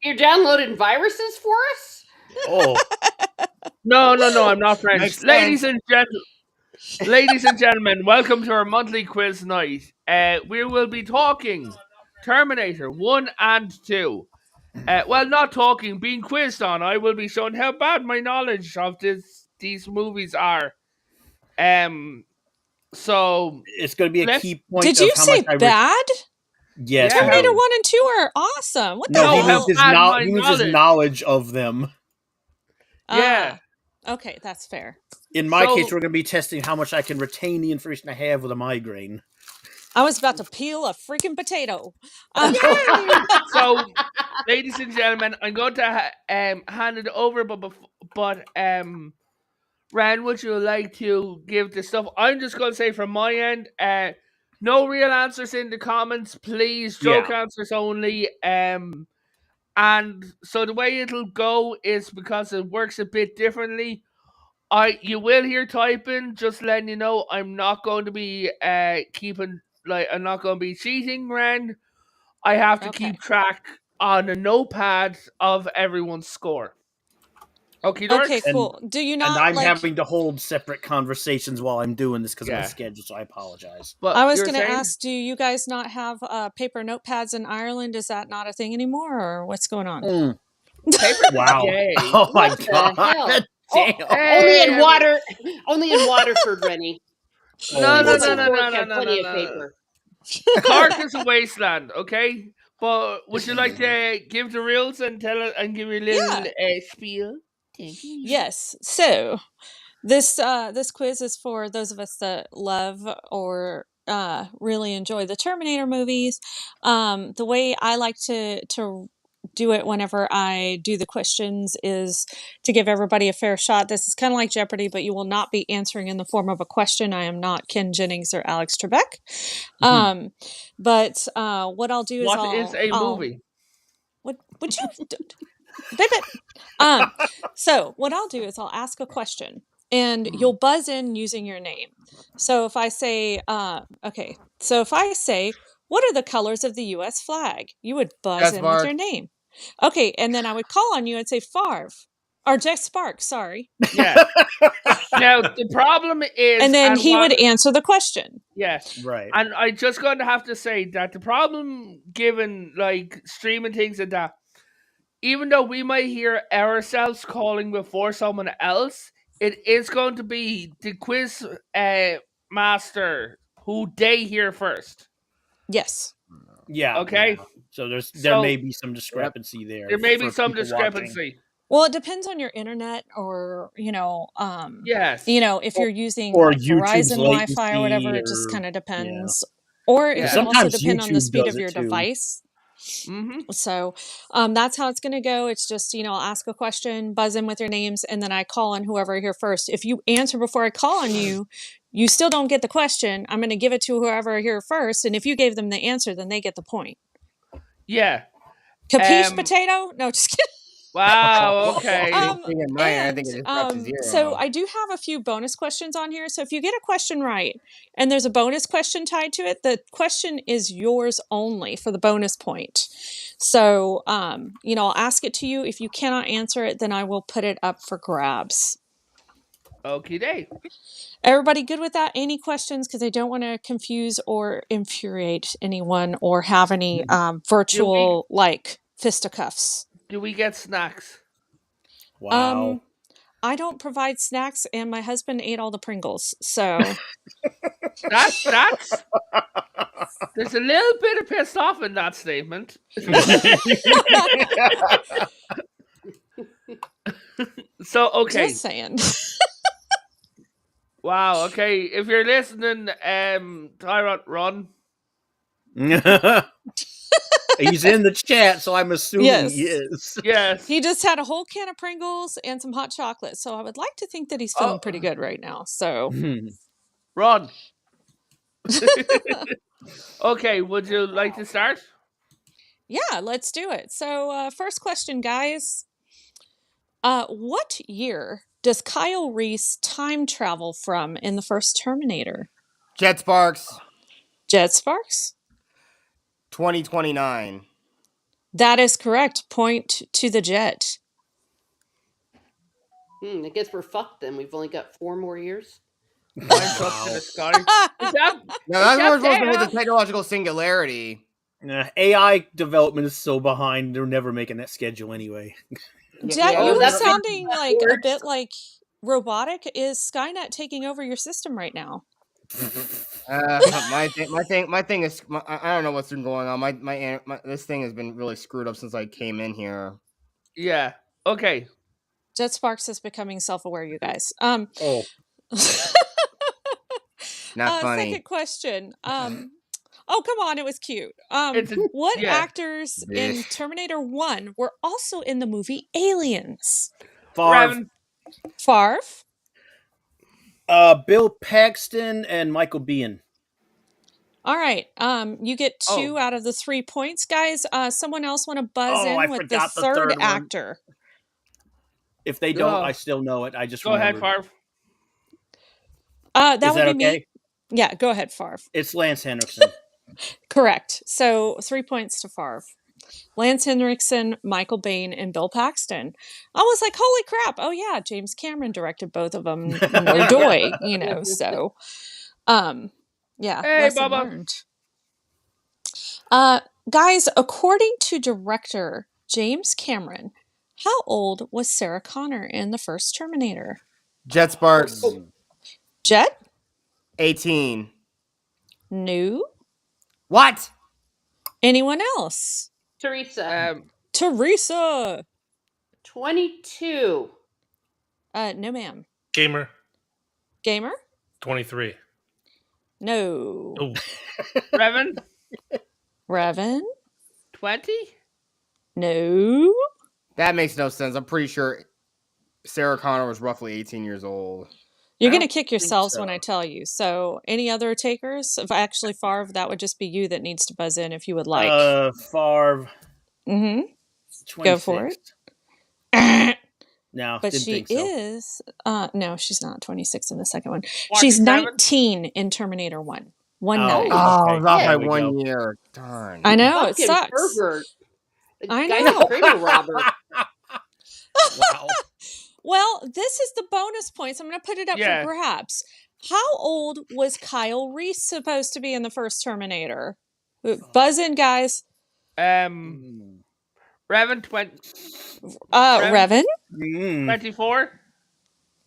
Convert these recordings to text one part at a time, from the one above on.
You're downloading viruses for us? Oh, No, I'm not French. Makes Ladies sense. and gentlemen, welcome to our monthly quiz night. We will be talking Terminator 1 and 2. Well, not talking, being quizzed on. I will be showing how bad my knowledge of these movies are. So it's going to be a let's. key point Did of you how say much I bad? Yes, Yeah, Terminator I did. 1 and 2 are awesome. What No, the he how hell? bad means my his knowledge of them. Yeah. Okay, that's fair. In my So- case, we're going to be testing how much I can retain the information I have with a migraine. I was about to peel a freaking potato. So, ladies and gentlemen, I'm going to hand it over, but Ran, would you like to give the stuff? I'm just going to say from my end, no real answers in the comments, please. Joke answers only. And so the way it'll go is because it works a bit differently. You will hear typing, just letting you know. I'm not going to be I'm not going to be cheating, Ren. I have to keep track on a notepad of everyone's score. Okay, cool. Do you not? And I'm like, having to hold separate conversations while I'm doing this because of my Yeah. schedule, so I apologize. But I was you're going to saying- ask, do you guys not have paper notepads in Ireland? Is that not a thing anymore, or what's going on? Paper. Wow. Yay. Oh my What the god. hell? Damn. Only in water. Only in Waterford, Rennie. No. Have plenty of paper. Cork is a wasteland, okay? But would you like to give the rules and tell it and give me a little spiel? Yes. So this quiz is for those of us that love or really enjoy the Terminator movies. The way I like to do it whenever I do the questions is to give everybody a fair shot. This is kind of like Jeopardy, but you will not be answering in the form of a question. I am not Ken Jennings or Alex Trebek. But what I'll do is What is a movie? What would you, baby? So what I'll do is I'll ask a question, and you'll buzz in using your name. So if I say, what are the colors of the U.S. flag? You would buzz in with your name. Okay, and then I would call on you and say Favre or Jeff Sparks. Sorry. Yeah. Now the problem is, and then he would answer the question. Yes, right. And I just going to have to say that the problem, given like streaming things like that, even though we might hear ourselves calling before someone else, it is going to be the quiz master who they hear first. Yes. Yeah. Okay. Yeah. So there may be some discrepancy there. There may be some discrepancy. Watching. Well, it depends on your internet, or yes, if you're using or Verizon Wi-Fi or whatever, it just kind of depends. Yeah. Or it can also depend on the speed of your device. Mm-hmm. So that's how it's going to go. It's just, I'll ask a question, buzz in with your names, and then I call on whoever I hear first. If you answer before I call on you, you still don't get the question. I'm going to give it to whoever I hear first, and if you gave them the answer, then they get the point. Yeah. Capiche, potato? No, just kidding. Wow, okay. So I do have a few bonus questions on here. So if you get a question right and there's a bonus question tied to it, the question is yours only for the bonus point. So, I'll ask it to you. If you cannot answer it, then I will put it up for grabs. Okay. Everybody good with that? Any questions? Because I don't want to confuse or infuriate anyone or have any virtual fisticuffs. Do we get snacks? Wow. I don't provide snacks, and my husband ate all the Pringles, so that's there's a little bit of pissed off in that statement. So okay, just saying. Wow. Okay, if you're listening, Tyrant, run. He's in the chat, so I'm assuming he is. Yes. He just had a whole can of Pringles and some hot chocolate, so I would like to think that he's feeling pretty good right now. So, run. Okay, would you like to start? Yeah, let's do it. So, first question, guys. What year does Kyle Reese time travel from in the first Terminator? Jet Sparks. Jet Sparks? 2029. That is correct. Point to the Jet. I guess we're fucked then. We've only got 4 more years. Mine's up to the sky. Is that No, that's when we're supposed to hit the data? technological singularity. AI development is so behind; they're never making that schedule anyway. Jet, Oh, you were that's sounding like a works. bit like robotic. Is Skynet taking over your system right now? My thing is, I don't know what's been going on. My this thing has been really screwed up since I came in here. Yeah. Okay. Jet Sparks is becoming self-aware, you guys. Oh, Not funny. Second question. Oh, come on, it was cute. It's a- What yeah. actors in Terminator 1 were also in the movie Aliens? Favre, Raven, Favre? Bill Paxton, and Michael Biehn. All right. You get Oh. 2 out of the 3 points, guys. Someone else want to buzz Oh, I in with the forgot the third third one. actor? If they don't, Oh. I still know it. I just Go ahead, remembered. Favre. That Is would that be okay? me. Yeah, go ahead, Favre. It's Lance Henriksen. Correct. So 3 points to Favre. Lance Henriksen, Michael Biehn, and Bill Paxton. I was like, holy crap. Oh, yeah, James Cameron directed both of them. Doy, so, yeah, Hey, lesson Bubba. learned. Guys, according to director James Cameron, how old was Sarah Connor in the first Terminator? Jet Sparks, Jet? 18. No. What? Anyone else? Teresa. Teresa. 22. No, ma'am. Gamer, Gamer? 23. No. Oh, Revan, Revan? 20? No. That makes no sense. I'm pretty sure Sarah Connor was roughly 18 years old. You're I going to don't kick think yourselves when so. I tell you. So, any other takers? If actually, Favre, that would just be you that needs to buzz in if you would like. Favre, Mm-hmm. 26. Go for it. No, But didn't she think so. is. No, she's not 26 in the second one. 47? She's 19 in Terminator 1. 1 Oh. 9. Oh, I was off yeah. by There we 1 go. year. Darn. I know, it Fucking sucks. pervert. The I guy's know. a Kramer robber. Wow. Well, this is the bonus points. I'm going to put it up Yeah. for grabs. How old was Kyle Reese supposed to be in the first Terminator? Buzz in, guys. Revan, 20, Revan? 24?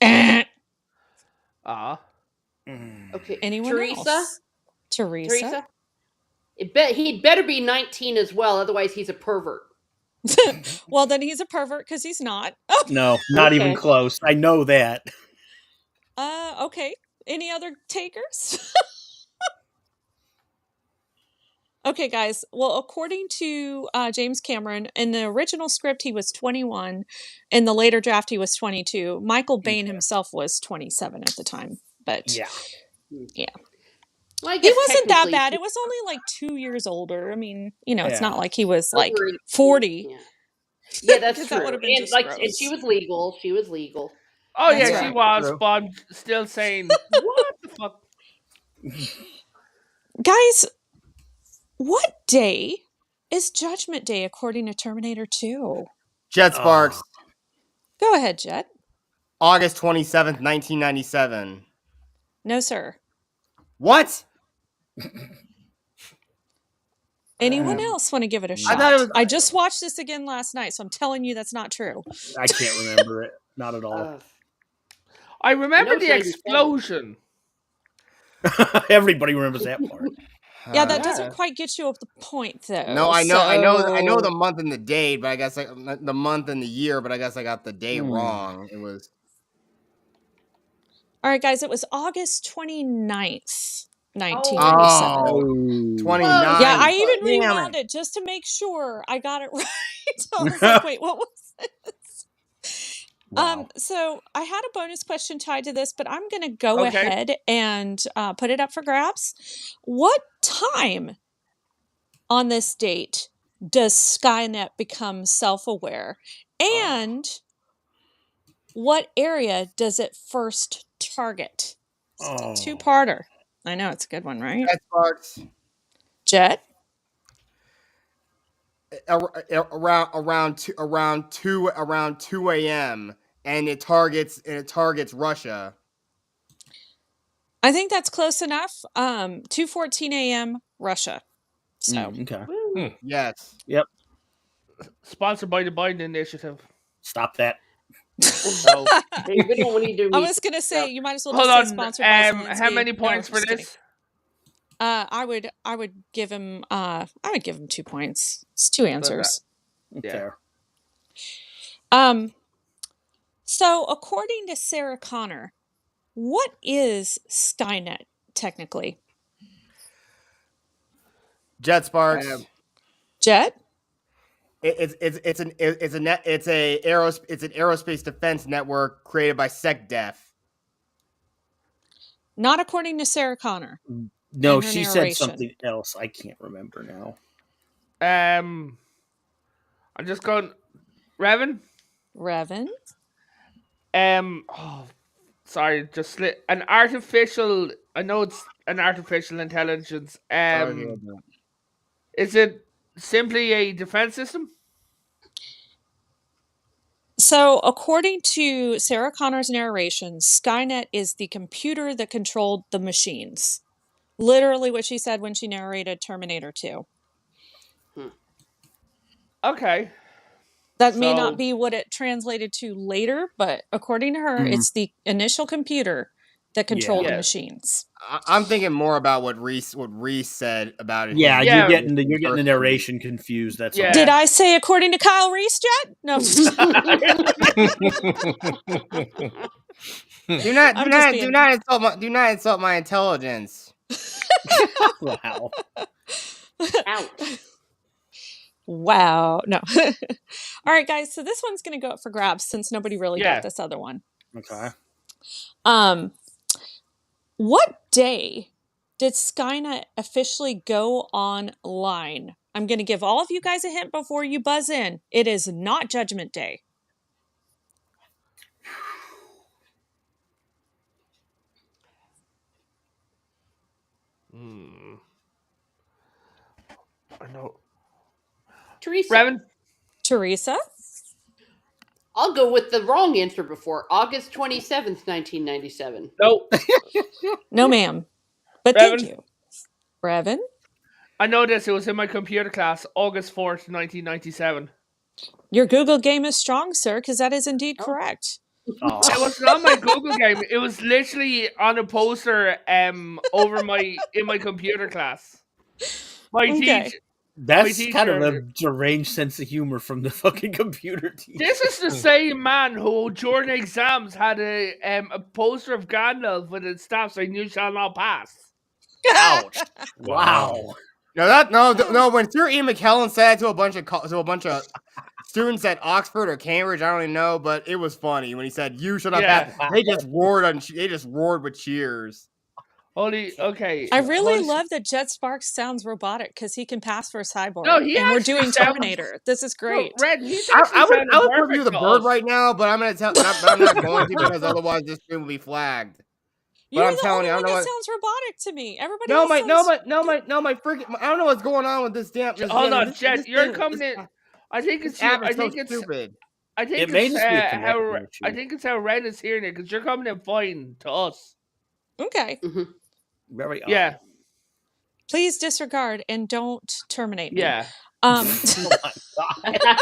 Eh. Okay. Anyone Teresa? else? Teresa? He'd better be 19 as well, otherwise he's a pervert. Well, then he's a pervert because he's not. No, not even Okay. close. I know that. Okay. Any other takers? Okay, guys. Well, according to James Cameron, in the original script, he was 21. In the later draft, he was 22. Michael Biehn himself was 27 at the time. But Yeah. Well, I he guess wasn't that technically bad. It was only like 2 years older. I mean, it's Yeah. not like he was like over 40. Yeah, that's 'Cause true. that would've been just and gross. she was legal. She was legal. Oh, That's yeah, she right. was, True. but I'm still saying, what the fuck? Guys, what day is Judgment Day according to Terminator 2? Jet Sparks, Go ahead, Jet. August 27th, 1997. No, sir. What? Anyone else want to give it a shot? thought it was- I just watched this again last night, so I'm telling you that's not true. I can't remember it. Not at all. I remember No, the 97. explosion. Everybody remembers that part. Yeah, that doesn't quite get you up the point, though. No, I know the so- month and the date, but I guess the month and the year, but I guess I got the day wrong. It was All right, guys, it was August 29th, 1997. oh, 29. Yeah, I even Damn rewound it. it just to make sure I got it right. I was like, wait, what was this? Wow. So I had a bonus question tied to this, but I'm going to go Okay. ahead and put it up for grabs. What time on this date does Skynet become self-aware? And what area does it first target? It's a two-parter. I know, it's a good one, right? Jet Sparks, Jet? around 2 a.m. and it targets Russia. I think that's close enough. 2:14 a.m. Russia. So Okay. Woo. Yes. Yep. Sponsored by the Biden initiative. Stop that. So Hey, we don't need to I meet. was gonna say you might as well hold just say on. sponsored by Zelensky. How many No, points for just kidding. this? I would give him 2 points. It's two answers. Yeah. Fair. So according to Sarah Connor, what is Skynet technically? Jet Sparks. Jet? It's an aerospace defense network created by SecDef. Not according to Sarah Connor. No, in her she said narration. something else. I can't remember now. I'm just going. Revan. Revan? Oh, sorry, just an artificial. I know it's an artificial intelligence. Is it simply a defense system? So, according to Sarah Connor's narration, Skynet is the computer that controlled the machines. Literally what she said when she narrated Terminator 2. Okay. That may So- not be what it translated to later, but according to her, Mhm. it's the initial computer that controlled the Yeah. machines. I'm thinking more about what Reese said about it. Yeah, Yeah. you're getting the narration confused. That's Yeah. all. Did I say according to Kyle Reese, Jet? No. Do not I'm just being- do not insult my intelligence. Wow. Ouch. Wow. No. All right, guys. So this one's going to go up for grabs since nobody really Yeah. got this other one. Okay. What day did Skynet officially go online? I'm going to give all of you guys a hint before you buzz in. It is not Judgment Day. I know. Teresa. Revan. Teresa? I'll go with the wrong answer before. August 27th, 1997. No. No, ma'am. But thank Revan? you. Revan? I know this. It was in my computer class, August 4th, 1997. Your Google game is strong, sir, because that is indeed Oh. correct. Oh. It was not my Google game. It was literally on a poster over in my computer class. My Okay. teacher. That's My kind of a teacher- deranged sense of humor from the fucking computer teacher. This is the same man who, during exams, had a poster of Gandalf with its staff saying, "You shall not pass." Ouch. Wow. No. When Sir Ian McKellen said that to a bunch of students at Oxford or Cambridge, I don't even know, but it was funny when he said, "You should not Yeah. pass." They just roared with cheers. Holy, okay. I really Holy- love that Jet Sparks sounds robotic because he can pass for a cyborg. No, he and we're actually doing sounds- Terminator. This is No, great. Red, he's I actually would review the perfect to bird us. right now, but I'm gonna tell. But I'm not going to because otherwise this stream will be flagged. You're I'm the telling only you, I one don't know that sounds robotic to me. Everybody No, else my sounds... freaking. I don't know what's going on with this damn. Hold on, this Jet. You're thing- coming this in. I think it's. app I is so think it's. stupid. I think It may it's just be a how. connection issue. I think it's how Red is hearing it because you're coming in fine to us. Okay. Very odd. Yeah. Please disregard and don't terminate me. Yeah. Um, Oh my God.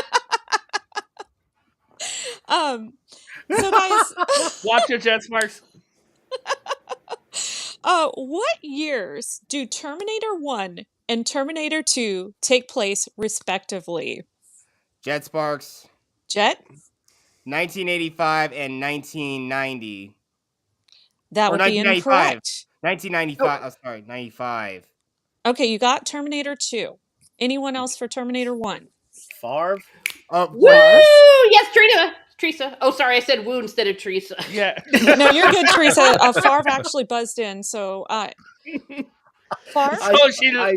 so guys, Watch your Jet Sparks. what years do Terminator 1 and Terminator 2 take place respectively? Jet Sparks, Jet? 1985 and 1990. That Or would be 1995. incorrect. 1995. Oh, sorry, 95. Okay, you got Terminator 2. Anyone else for Terminator 1? Favre? Woo! Yes, Teresa. Oh, sorry, I said woo instead of Teresa. Yeah. No, you're good, Teresa. Favre actually buzzed in, so Favre? I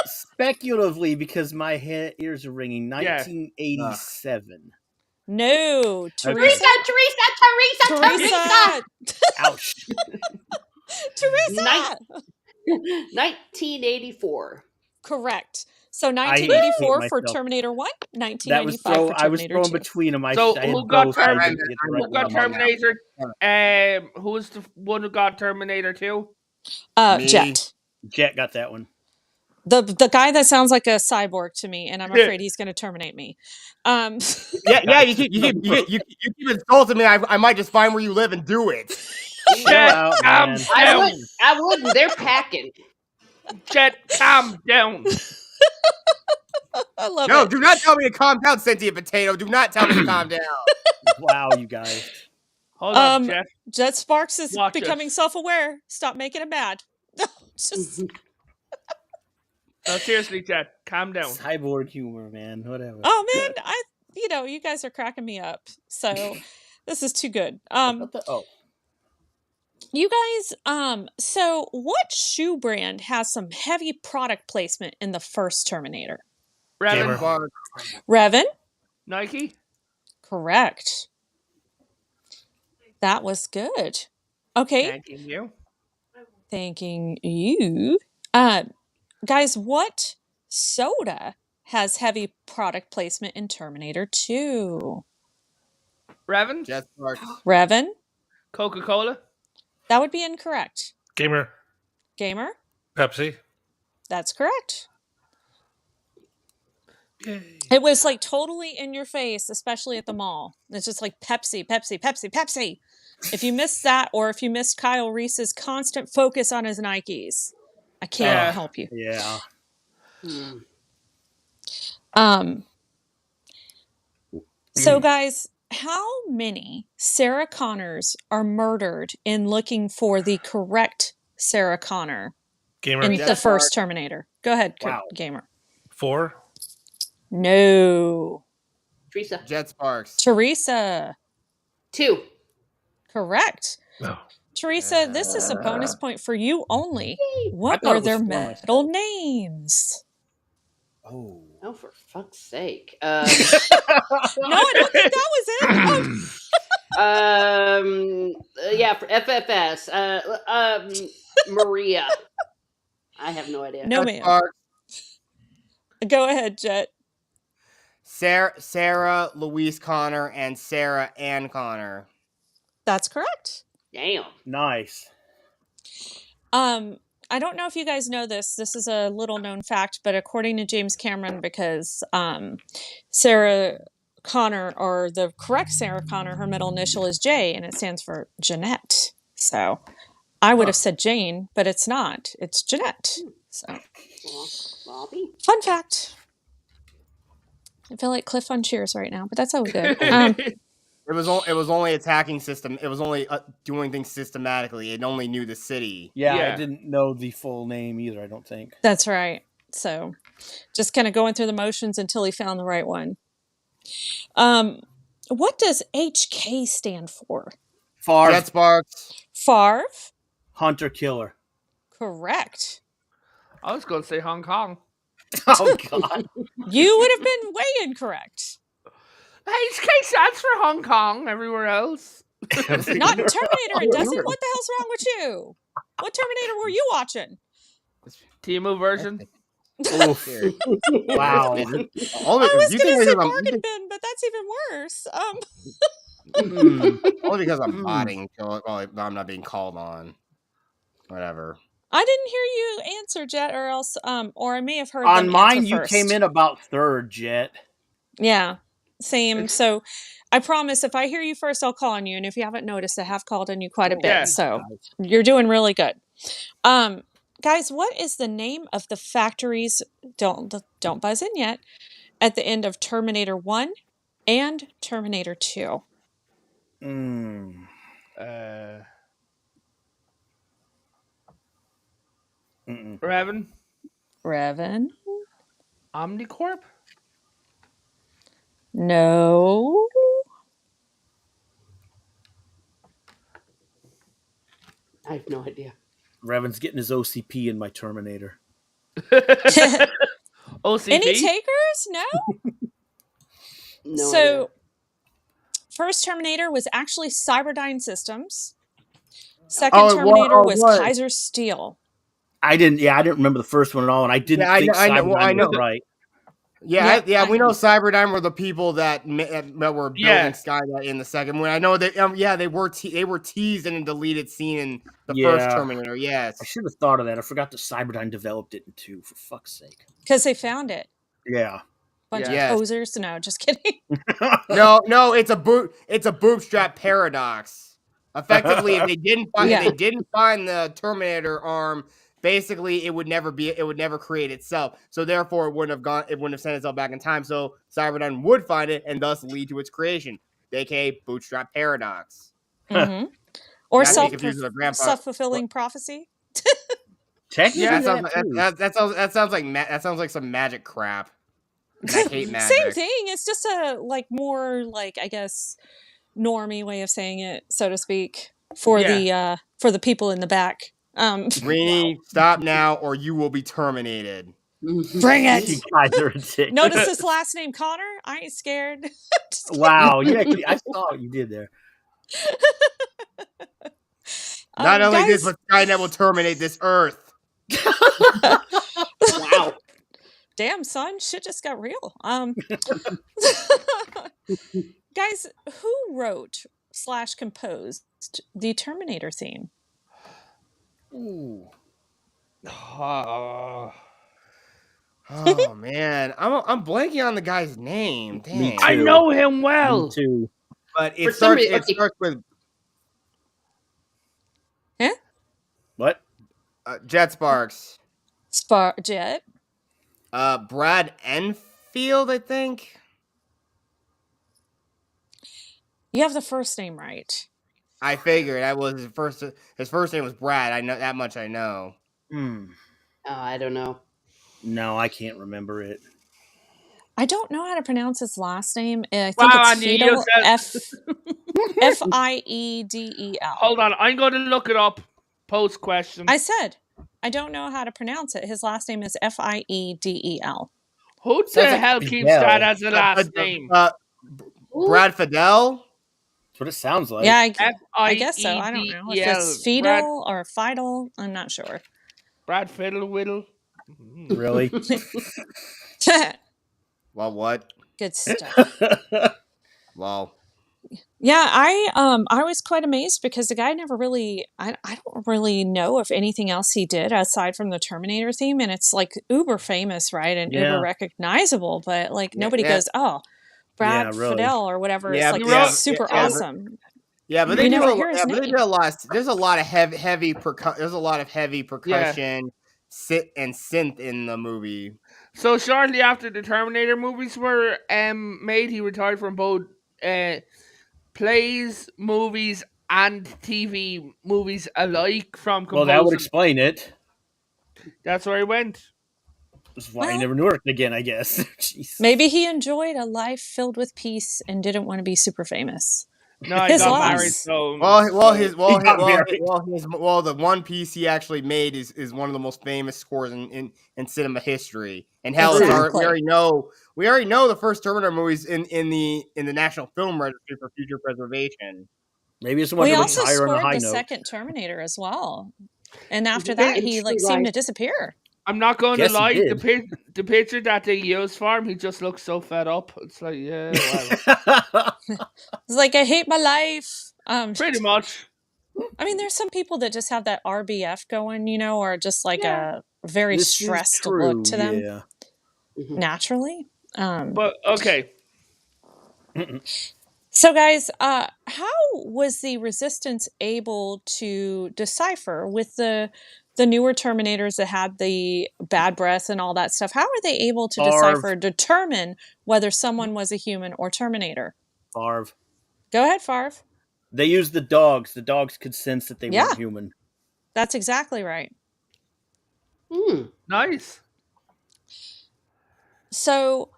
speculatively, because my ears are ringing, 1987. No, Teresa. Teresa. Ouch. Teresa. 1984. Correct. So hate 1984 for myself. Terminator 1, That was 1995 for I was Terminator thrown 2. between them. So I had who got both. I Terminator? didn't get the right Who got one. Terminator? Who was the one who got Terminator 2? Me. Jet. Jet got that one. The guy that sounds like a cyborg to me, and I'm afraid he's going to terminate me. Yeah. You keep insulting me. I might just find where you live and do it. Jet, out, calm man. down. I wouldn't. They're packing. Jet, calm down. I love No, it. do not tell me to calm down, sentient potato. Do not tell me to calm down. Wow, you guys. Hold up, Jet. Jet Sparks is Watch becoming us. self-aware. Stop making him mad. Just No, seriously, Jet, calm down. Cyborg humor, man. Whatever. oh man, you guys are cracking me up. So this is too good. You guys, so what shoe brand has some heavy product placement in the first Terminator? Revan, Revan? Nike. Correct. That was good. Okay. Thanking you. Thanking you. Guys, what soda has heavy product placement in Terminator 2? Revan, Jet Sparks. Revan? Coca-Cola. That would be incorrect. Gamer. Gamer? Pepsi. That's correct. Yay. It was like totally in your face, especially at the mall. It's just like Pepsi, Pepsi, Pepsi, Pepsi. If you missed that, or if you missed Kyle Reese's constant focus on his Nikes, I can't help you. Yeah. So guys, how many Sarah Connors are murdered in looking for the correct Sarah Connor Gamer. in Jet the first Sparks. Terminator? Go ahead, Wow. Gamer. 4. No. Teresa. Jet Sparks. Teresa. 2. Correct. No. Teresa, this is a bonus point for you only. What thought were it their was for middle names? Oh. Oh, for fuck's sake. No, I don't think that was it. Yeah, for FFS. Maria. I have no idea. No, Jet ma'am. Sparks. Go ahead, Jet. Sarah Louise Connor and Sarah Ann Connor. That's correct. Damn. Nice. I don't know if you guys know this. This is a little known fact, but according to James Cameron, because Sarah Connor, or the correct Sarah Connor, her middle initial is J, and it stands for Jeanette. So I would have said Jane, but it's not. It's Jeanette. So Bobby. fun fact. I feel like Cliff on Cheers right now, but that's all good. It was only attacking system. It was only doing things systematically. It only knew the city. Yeah, Yeah. I didn't know the full name either, I don't think. That's right. So just kind of going through the motions until he found the right one. What does HK stand for? Favre, Jet Sparks. Favre? Hunter Killer. Correct. I was going to say Hong Kong. Oh, God. You would have been way incorrect. HK stands for Hong Kong. Everywhere else. Not in Terminator, it doesn't. What the hell's wrong with you? What Terminator were you watching? Timu version. Oof. Wow. I was going to say bargain bin, but that's even worse. Only because I'm modding. Well, I'm not being called on. Whatever. I didn't hear you answer, Jet, or else, or I may have heard On them mine, answer you first. came in about third, Jet. Yeah, same. So I promise if I hear you first, I'll call on you. And if you haven't noticed, I have called on you quite a bit. Yeah. So you're doing really good. Guys, what is the name of the factories? Don't buzz in yet. At the end of Terminator 1 and Terminator 2. Revan. Revan? Omnicorp. No. I have no idea. Revan's getting his OCP in my Terminator. OCP. Any takers? No? No So, idea. first Terminator was actually Cyberdyne Systems. Second Oh, it Terminator was. was Kaiser Steel. I didn't. Yeah, I didn't remember the first one at all, and I didn't think I know. Well, I Cyberdyne was know. right. Yeah, Yeah, we know Cyberdyne were the people that were building Yeah. Skynet in the second one. I know that. They were teased in a deleted scene in the first Yeah. Terminator. I Yes. should have thought of that. I forgot that Cyberdyne developed it in 2. For fuck's sake. because they found it. Yeah. Bunch Yes. of posers. No, just kidding. No, it's a bootstrap paradox. Effectively, if they Yeah. didn't find the Terminator arm, basically it would never create itself. So therefore, it wouldn't have sent itself back in time. So Cyberdyne would find it and thus lead to its creation, aka bootstrap paradox. hmm Or Not to be confused with a grandpa. self-fulfilling prophecy. Technically, Yeah, That sounds like some magic crap. And I hate magic. Same thing. It's just a more I guess normie way of saying it, so to speak, for the people in the back. Rini, stop now, or you will be terminated. Bring You it. guys are ridiculous. Notice his last name, Connor. I ain't scared. Just kidding. Wow. Yeah, I saw what you did there. Not only guys, this, but Skynet will terminate this Earth. Wow. damn son, shit just got real. Guys, who wrote / composed the Terminator theme? Ooh. Oh. Oh man, I'm blanking on the guy's name. Me Dang. too. I know him well. Me too. But For it some starts. reason- It starts with What? Jet Sparks. Jet. Brad Enfield, I think. You have the first name right. I figured I was his first. His first name was Brad. I know that much. I know. Hmm. I don't know. No, I can't remember it. I don't know how to pronounce his last name. I think Wow, it's Andy, you Fiedel. Fiedel. Hold on, I'm going to look it up. Post question. I said I don't know how to pronounce it. His last name is Fiedel. Who the Sounds like hell keeps Fidel. that as a last name? Brad Fidel. That's what it sounds like. Yeah, I guess so. I don't know if F-I-E-D-E-L. it's Fiedel or Fidel. I'm not sure. Brad Fiddle Whittle. Really? Well, what? Good stuff. Well, Yeah, I was quite amazed because the guy never really I don't really know of anything else he did aside from the Terminator theme, and it's uber famous, right? And Yeah. uber recognizable, but nobody yeah. goes, "Oh, Brad Yeah, really. Fidel" or whatever. Yeah, It's but yeah, super yeah, but- awesome. yeah, but You they do. never hear his But they name. do a lot. There's a lot of heavy There's a lot of heavy percussion, sit and synth in the movie. So shortly after the Terminator movies were made, he retired from both plays, movies, and TV movies alike from composing. Well, that would explain it. That's where he went. That's why Well- he never worked again, I guess. Jeez. Maybe he enjoyed a life filled with peace and didn't want to be super famous. No, he His got loss. married. So The one piece he actually made is one of the most famous scores in cinema history. And hell, Exactly. we already know the first Terminator movies in the National Film Registry for future preservation. Maybe it's Well, one he to also retire on a scored high the note. second Terminator as well, and after Very that, he true, seemed to right. disappear. I'm not going Guess to he lie. did. The picture that they used for him, he just looks so fed up. It's like, yeah, well, It's like I hate my life. pretty much. I mean, there's some people that just have that RBF going, or just Yeah. a very This is stressed true, look to them yeah. naturally. But okay, So, guys, how was the Resistance able to decipher with the newer Terminators that had the bad breath and all that stuff? How are they able to decipher, determine whether someone was a human or Terminator? Favre. Go ahead, Farv. They used the dogs. The dogs could sense that they Yeah. weren't human. That's exactly right. nice. So,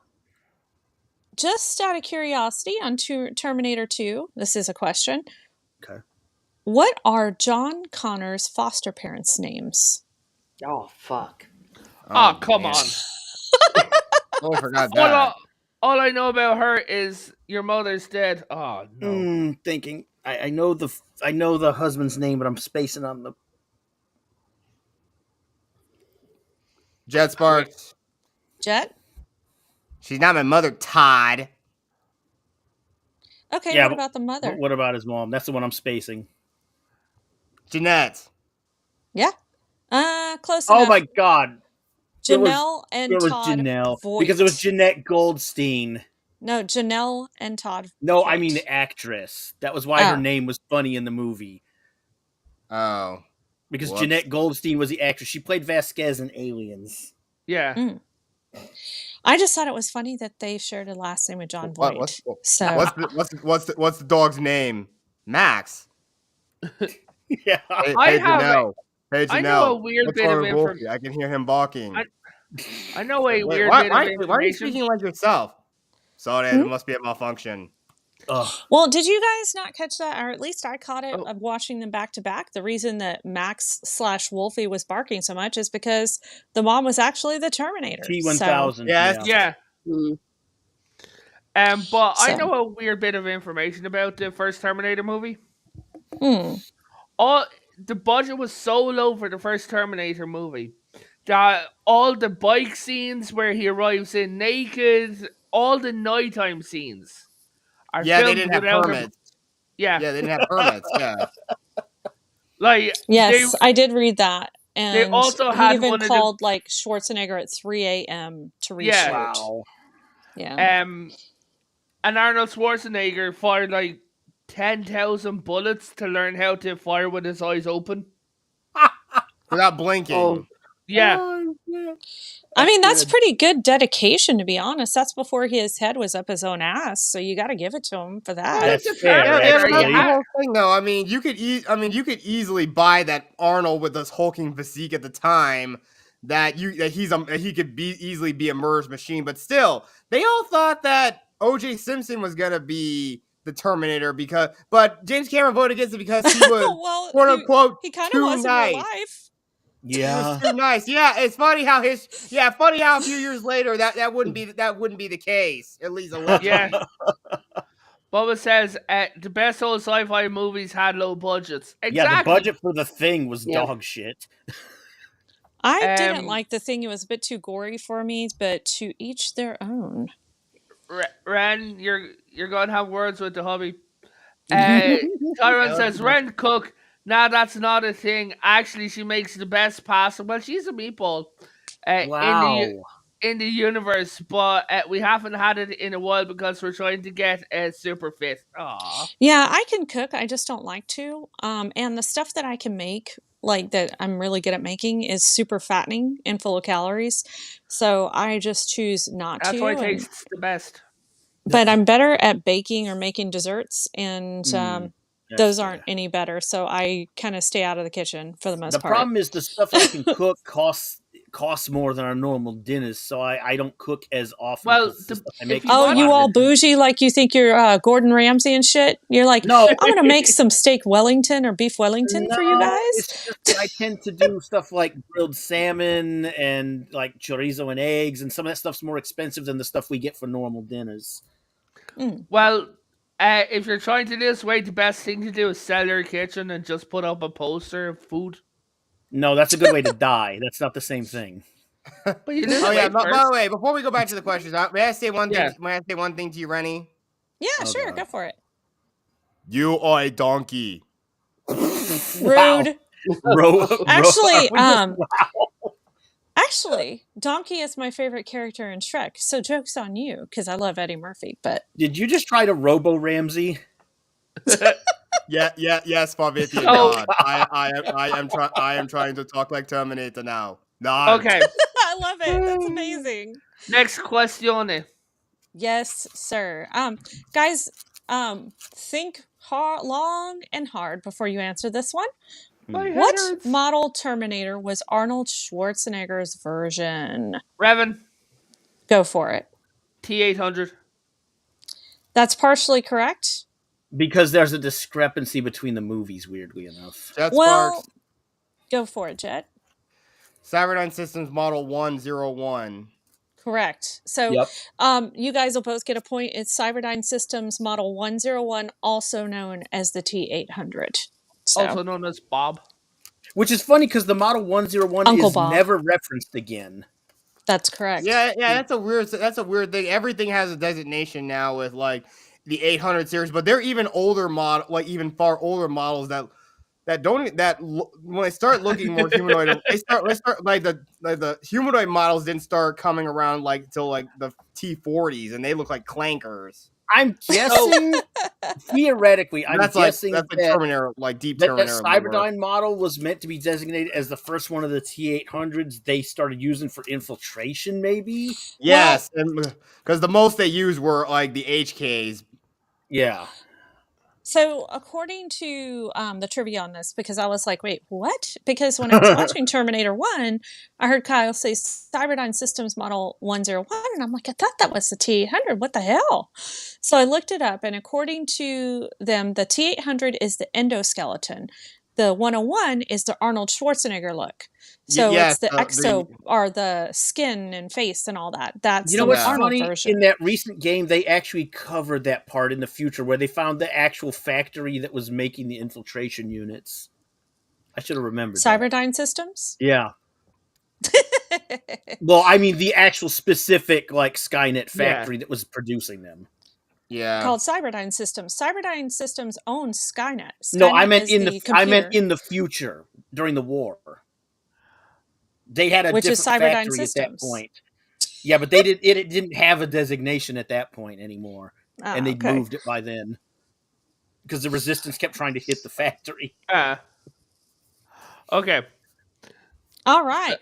just out of curiosity on Terminator 2, this is a question. Okay. What are John Connor's foster parents' names? Oh, fuck. Oh, come man. on. Oh, I forgot that. All I know about her is your mother's dead. Oh no. Thinking. I know the husband's name, but I'm spacing on the. Jet Sparks. Jet? She's not my mother, Todd. Okay, Yeah, what but- about the mother? But what about his mom? That's the one I'm spacing. Jeanette. Yeah. Close Oh enough. my god. It was- Janelle and It was Todd Janelle. Voight. Because it was Jeanette Goldstein. No, Janelle and Todd No, Voight. I mean the actress. That was why Oh. her name was funny in the movie. Oh. Because Whoops. Jeanette Goldstein was the actress. She played Vasquez in Aliens. Yeah. I just thought it was funny that they shared a last name with John Voight. What's So the dog's name? Max. Yeah. Hey, I hey, have Janelle. Hey, Janelle. I know a weird what's bit wrong of with information. Wolfie? I can hear him barking. I know a Wait, weird why bit of are you information. speaking like yourself? Sorry, it must be a malfunction. Ugh. well, did you guys not catch that? Or at least I caught it Oh. of watching them back to back. The reason that Max / Wolfie was barking so much is because the mom was actually the Terminator. T-1000. Yes. Yeah. Mm. But I So- know a weird bit of information about the first Terminator movie. So, The budget was so low for the first Terminator movie that all the bike scenes where he arrives in naked, all the nighttime scenes are Yeah, they filmed didn't have without a- permits. Yeah, Yeah, they didn't have permits. Yeah. like yes, I did read that. And also he had even one of the- called like Schwarzenegger at 3 a.m. to reshoot. Yeah. Wow. Yeah. And Arnold Schwarzenegger fired like 10,000 bullets to learn how to fire with his eyes open. Without blinking. Oh. Yeah, Oh, yeah. I mean, that's good. pretty good dedication, to be honest. That's before his head was up his own ass, so you got to give it to him for that. That's it's a fair, Terminator, Yeah, actually. but that's the yeah. whole thing, though. I mean, you could easily buy that Arnold with this hulking physique at the time. That he could easily be a murderous machine, but still, they all thought that O.J. Simpson was gonna be the Terminator but James Cameron voted against it because he was well, quote unquote he kind of too was nice. in real life. He Yeah. was too nice. Yeah, it's funny how a few years later that wouldn't be the case. At least allegedly. yeah. Bubba says the best old sci-fi movies had low budgets. Exactly. Yeah, the budget for the thing was Yeah. dog shit. I didn't Um, like the thing. It was a bit too gory for me, but to each their own. Ren, you're gonna have words with the hubby. Tyron says Ren cook. Nah, that's not a thing. Actually, she makes the best pasta. Well, she's a meatball Wow. in the universe, but we haven't had it in a while because we're trying to get super fit. Aww. Yeah, I can cook. I just don't like to. And the stuff that I can make, like that I'm really good at making, is super fattening and full of calories. So I just choose not That's to. why it and- tastes the best. but I'm better at baking or making desserts, and That's those fair. aren't any better. So I kind of stay out of the kitchen for the most The part. problem is the stuff I can cook costs more than our normal dinners, so I don't cook as often. Well, 'cause the the- stuff I if make you is Oh, want- you all limited. bougie like you think you're Gordon Ramsay and shit? You're like, No. I'm gonna make some steak Wellington or beef Wellington for you No, guys. It's just that I tend to do stuff like grilled salmon and like chorizo and eggs, and some of that stuff's more expensive than the stuff we get for normal dinners. Well, if you're trying to lose weight, the best thing to do is sell your kitchen and just put up a poster of food. No, that's a good way to die. That's not the same thing. But you lose Oh yeah. weight By first. the way, before we go back to the questions, may I say one thing? Yeah. May I say one thing to you, Rennie? Yeah, Oh, sure, God. go for it. You are a donkey. Wow. Rude. Actually, Actually, Donkey is my favorite character in Shrek. So joke's on you, because I love Eddie Murphy. But did you just try to Robo Ramsey? Yes, Fabian. Oh. God. I am trying to talk like Terminator now. No. Okay, I love it. That's amazing. next question. Yes, sir. Guys, think long and hard before you answer this one. My What head hurts. model Terminator was Arnold Schwarzenegger's version? Revan, Go for it. T800. That's partially correct. Because there's a discrepancy between the movies, weirdly enough. Jet Well, Sparks. go for it, Jet. Cyberdyne Systems Model 101. Correct. So, Yep. you guys will both get a point. It's Cyberdyne Systems Model 101, also known as the T800. So, Also known as Bob. Which is funny because the Model 101 Uncle is Bob. never referenced again. That's correct. Yeah, that's a weird thing. Everything has a designation now with like the 800 series, but they're even older even far older models that don't when they start looking more humanoid, they start like the humanoid models didn't start coming around like until like the T40s, and they look like clankers. I'm guessing, theoretically, That's guessing like Terminator, like deep that Terminator. Cyberdyne model was meant to be designated as the first one of the T800s they started using for infiltration, maybe? Yes, because the most they used were like the HKs. Yeah. So, according to the trivia on this, because I was like, wait, what? Because when I was watching Terminator 1, I heard Kyle say Cyberdyne Systems Model 101, and I'm like, I thought that was the T800. What the hell? So I looked it up, and according to them, the T800 is the endoskeleton. The 101 is the Arnold Schwarzenegger look. So Yes, it's the exo or the skin and face and all that. That's You know the what's Arnold funny? version. In that recent game, they actually covered that part in the future where they found the actual factory that was making the infiltration units. I should have remembered that. Cyberdyne Systems? Yeah. Well, I mean, the actual specific like Skynet factory that was producing them. Yeah. Called Cyberdyne Systems. Cyberdyne Systems owns Skynet. No, I Skynet meant is in the I meant computer, in the future during the war. They had a which is different Cyberdyne factory at that Systems. point. Yeah, but they didn't have a designation at that point anymore, and they okay. moved it by then because the resistance kept trying to hit the factory. Okay. All right.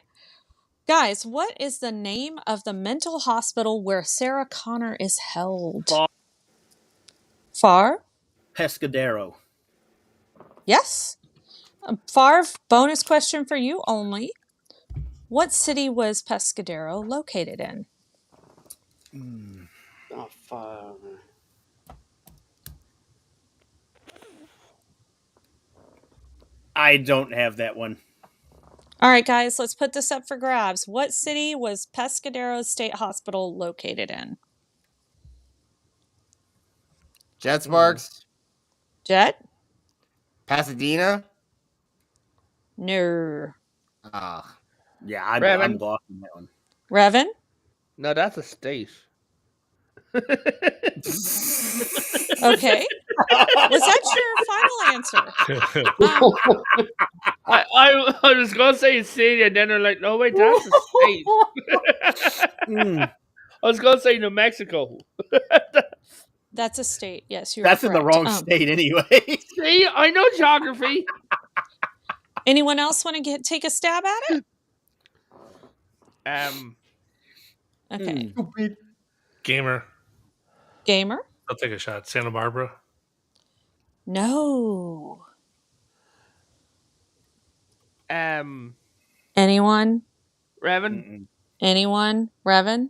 Guys, what is the name of the mental hospital where Sarah Connor is held? Far? Pescadero. Yes. Far, bonus question for you only. What city was Pescadero located in? Oh, fuck. I don't have that one. All right, guys, let's put this up for grabs. What city was Pescadero State Hospital located in? Jet Sparks. Jet? Pasadena. No. Ah. Yeah, I'm Revan. lost on that one. Revan? No, that's a state. Okay. Was that your final answer? I was gonna say city, and then they're like, no wait, that's a state. I was gonna say New Mexico. That's a state. Yes, you're That's correct. in the wrong state anyway. See, I know geography. Anyone else want to take a stab at it? Okay. Gamer. I'll take a shot. Santa Barbara. No. Revan. Anyone? Anyone? Revan?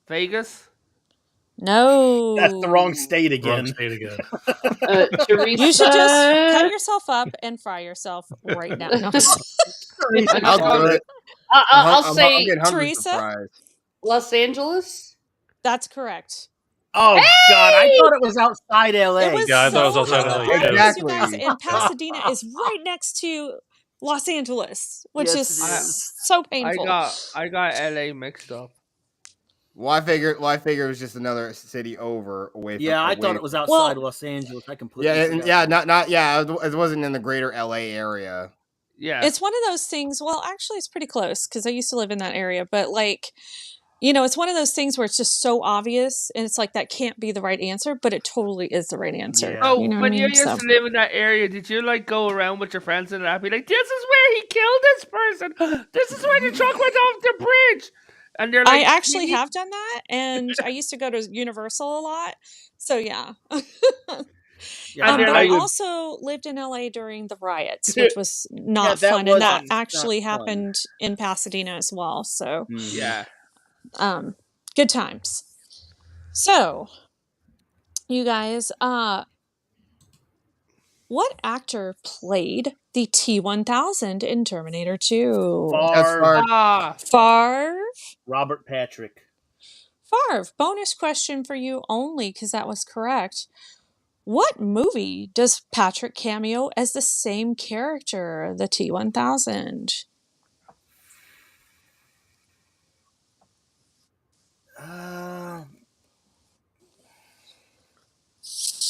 Vegas. No. That's the wrong state again. Teresa. You should just cut yourself up and fry yourself right now. No. I'll do it. I'll say Teresa. Los Angeles. That's correct. Oh God! I thought it was outside LA. It was I thought it was outside LA. Exactly. You guys, and Pasadena is right next to Los Angeles, which Yes, is it is. so painful. I got LA mixed up. Well, I figured it was just another city away from. Yeah, I thought it was outside Los Angeles. I completely not it wasn't in the greater LA area. Yeah, it's one of those things. Well, actually, it's pretty close because I used to live in that area. But like, it's one of those things where it's just so obvious, and it's like that can't be the right answer, but it totally is the right answer. Yeah. Oh, You know what when I you mean? used So- to live in that area, did you like go around with your friends and be like, "This is where he killed this person. This is where the truck went off the bridge." And they're like, I actually have done that, and I used to go to Universal a lot. So yeah. Yeah, but like- I also lived in LA during the riots, which was not that fun, was and that not actually fun. happened in Pasadena as well. So Yeah. good times. So you guys, what actor played the T-1000 in Terminator 2? Favre? Robert Patrick. Favre. Bonus question for you only, because that was correct. What movie does Patrick cameo as the same character, the T-1000?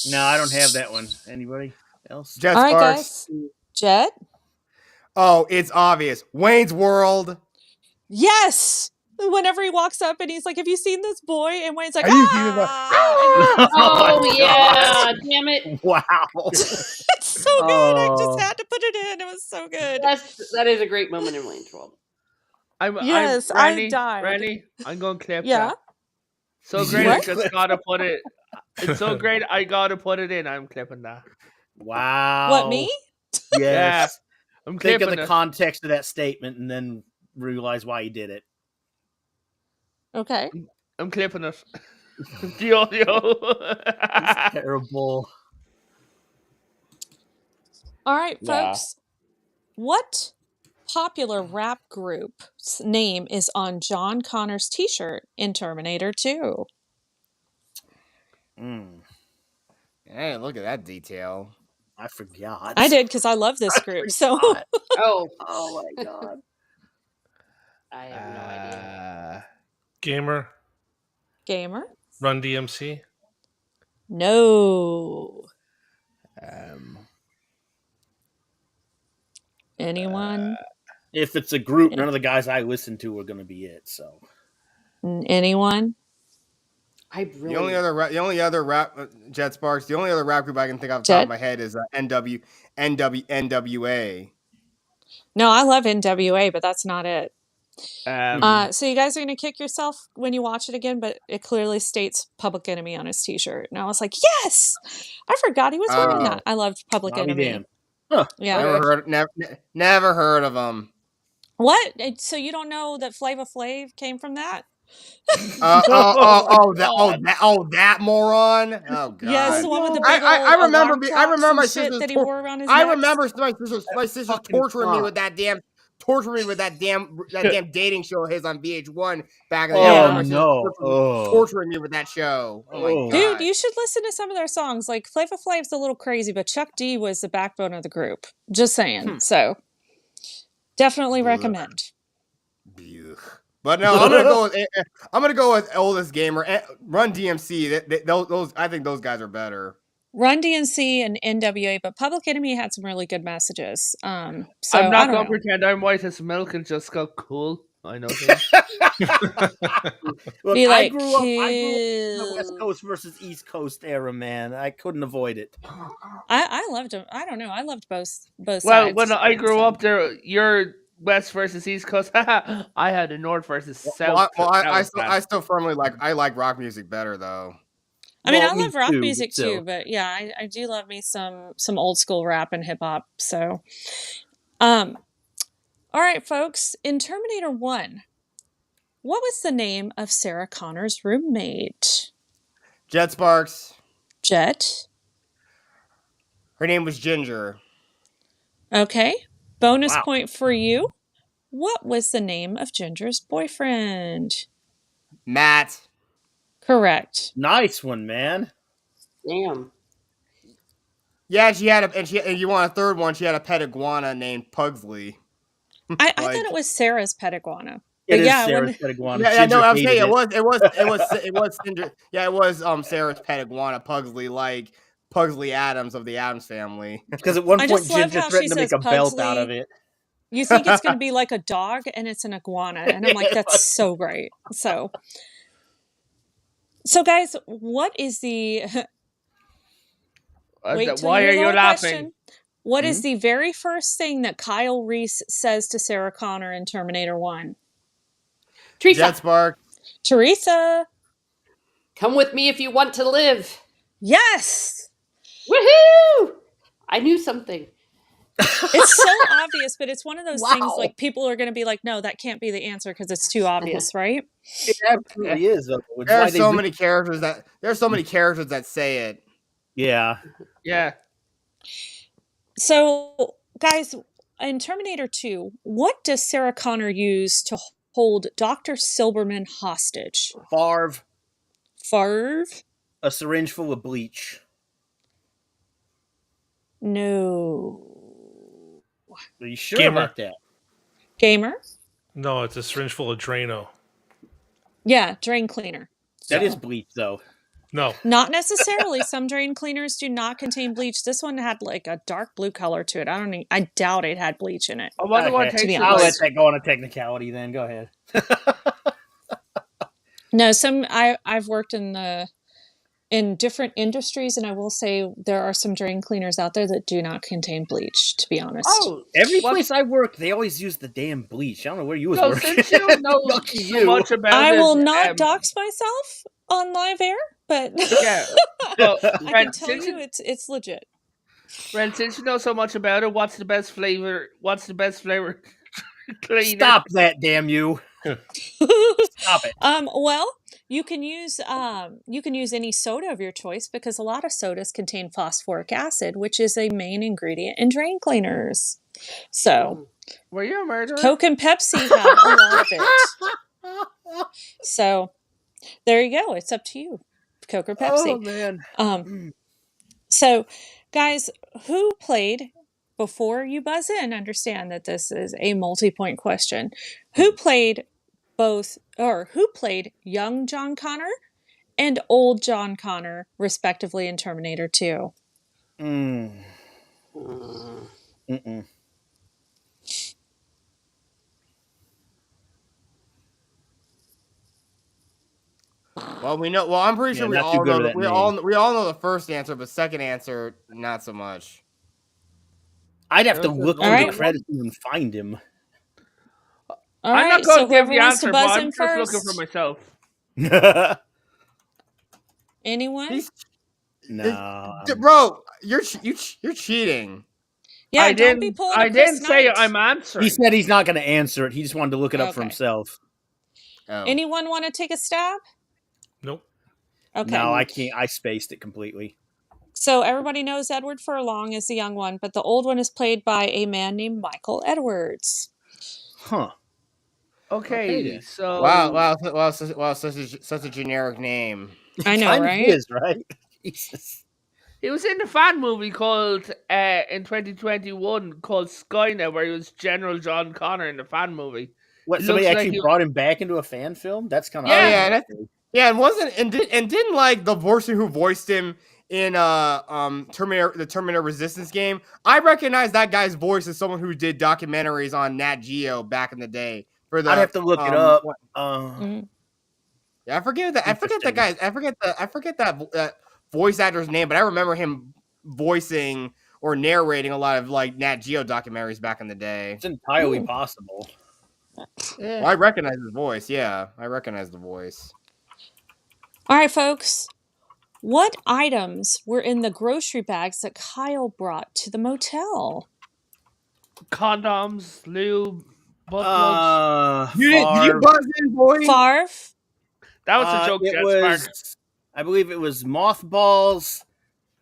No, I don't have that one. Anybody else? Jet All right, Sparks. guys. Jet? Oh, it's obvious. Wayne's World. Yes! Whenever he walks up and he's like, have you seen this boy? And Wayne's like, Have you seen this boy? ah! Oh my yeah, damn it. Wow. It's so good. I just had to put it in. It was so good. That is a great moment in Wayne's World. Yes, I Randy, died. Randy, I'm going to clip Yeah? that. So great, Yeah. I just gotta put it. It's so great, I gotta put it in. I'm clipping that. Wow. What, me? Yes. I'm Think clipping of the it. context of that statement and then realize why you did it. Okay. I'm clipping it. The audio. It's terrible. All right, Wow. folks. What popular rap group's name is on John Connor's t-shirt in Terminator 2? Mm, Hey, look at that detail. I forgot. I did because I love this group. So forgot. Oh, Oh my god. I have no idea. Gamer. Gamer? Run DMC. No. Um, Anyone? If it's a group, none of the guys I listen to are going to be it. So Anyone? I the really. only other rap Jet Sparks. The only other rap group I can think off the top Jet? of my head is NWA. No, I love NWA, but that's not it. um, So you guys are going to kick yourself when you watch it again, but it clearly states Public Enemy on his t-shirt. And I was like, yes! I forgot he was wearing that. I loved Public I'll be Enemy. damned. Huh. Yeah. Never heard of them. What? So you don't know that Flava Flav came from that? That moron. Oh god. Yes, the one with the big I old remember alarm I clocks remember and my shit sister's that he tor- wore around his I neck. remember my sister's fucking torturing me clock. with that damn dating show of his on VH1 back in the Oh, day. I Yeah. remember my sister no. torturing me with that show. Oh my Oh. god. Dude, you should listen to some of their songs. Like Flava Flav's a little crazy, but Chuck D was the backbone of the group. Just saying. So definitely recommend. But no, I'm gonna go with oldest gamer. Run DMC. Those I think those guys are better. Run DMC and NWA, but Public Enemy had some really good messages. So I'm I not don't gonna know. pretend I'm white as milk and just go cool. I know him. Look, Be I like, grew up in the West kill. Coast versus East Coast era, man. I couldn't avoid it. I loved them. I don't know. I loved both Well, sides. when I grew So. up there, you're West versus East Coast. I had a North versus South. I still firmly like rock music better though. I mean, Well, I me love rock too, music but still. too, but yeah, I do love me some old school rap and hip hop. So, all right, folks. In Terminator 1, what was the name of Sarah Connor's roommate? Jet Sparks. Jet. Her name was Ginger. Okay. Bonus Wow. point for you. What was the name of Ginger's boyfriend? Matt. Correct. Nice one, man. Damn. Yeah, she had and you want a third one? She had a pet iguana named Pugsley. I thought it was Sarah's pet iguana. It But is yeah, Sarah's pet iguana. Yeah, no, Ginger I'm saying hated it was Cinder. Yeah, it was Sarah's pet iguana, Pugsley, like Pugsley Adams of the Adams Family. Because at one I point just love Ginger how she threatened to make says a belt out Pugsley. of it. You think it's going to be like a dog, and it's an iguana, and I'm like, that's so great. So guys, what is the? Wait till Why you are hear the you whole laughing? question. What is the very first thing that Kyle Reese says to Sarah Connor in Terminator 1? Teresa, Jet Spark. Teresa. come with me if you want to live. Yes. Woohoo! I knew something. It's so obvious, but it's one of those things Wow. like people are going to be like, no, that can't be the answer because it's too obvious, right? It absolutely is. Though. It's There why are they so re- many characters that say it. Yeah. Yeah. So, guys, in Terminator 2, what does Sarah Connor use to hold Dr. Silberman hostage? Favre, Favre? a syringe full of bleach. No. Are you sure Gamer. about that? Gamer? No, it's a syringe full of Drano. Yeah, drain cleaner. That So- is bleach, though. No. Not necessarily. Some drain cleaners do not contain bleach. This one had like a dark blue color to it. I doubt it had bleach in it. I wonder what Okay, takes it be I'll like. let that go on a technicality then. Go ahead. No, I've worked in different industries, and I will say there are some drain cleaners out there that do not contain bleach, to be honest. Oh, Every what- place I work, they always use the damn bleach. I don't know where you was So working. since you know Lucky so you. much about I it, will not dox myself on live air, but Yeah. Well, I Ren, can tell since you it's legit. Ren, since you know so much about it, what's the best flavor? What's the best flavor cleaner? Stop that, damn you. Stop it. Well, you can use any soda of your choice because a lot of sodas contain phosphoric acid, which is a main ingredient in drain cleaners. So Were you a murderer? Coke and Pepsi have a lot of it. So there you go. It's up to you, Coke or Pepsi. Oh, man. So, guys, who played? Before you buzz in, understand that this is a multi-point question. Who played who played young John Connor and old John Connor, respectively, in Terminator 2? Mm-mm. Well, we know. Well, I'm pretty sure Yeah, we not too all good know. with The, that we name. all know the first answer, but second answer, not so much. I'd have to There's look an through older the credits and find him. All I'm right, not going so to give whoever the wants to answer, but buzz I'm in just looking for first. myself. Anyone? He's, No. bro, you're cheating. Yeah, don't be pulling I a Chris didn't say Knight. I'm answering. He said he's not going to answer it. He just wanted to look it up for Okay. himself. Oh. Anyone want to take a stab? Nope. Okay. No, I can't. I spaced it completely. So everybody knows Edward Furlong is the young one, but the old one is played by a man named Michael Edwards. Huh. Okay, Okay then. so Such a generic name. I know, Kind of right? is, right? Jesus. he was in a fan movie called in 2021 called Skynet, where he was General John Connor in the fan movie. What, It somebody looks like actually you- brought him back into a fan film? That's kind of Yeah. Oh yeah, and didn't like the person who voiced him in the Terminator Resistance game. I recognize that guy's voice as someone who did documentaries on Nat Geo back in the day. For the I'd have to look it up. Yeah, I forget that. I forget that guy's. I forget that voice actor's name, but I remember him voicing or narrating a lot of like Nat Geo documentaries back in the day. It's entirely possible. Yeah. Well, I recognize his voice. Yeah, I recognize the voice. All right, folks. What items were in the grocery bags that Kyle brought to the motel? Condoms, lube, butt plugs. Did you Favre. buzz in, boy? Favre? That was a joke, It Jet was, Spark. I believe it was mothballs,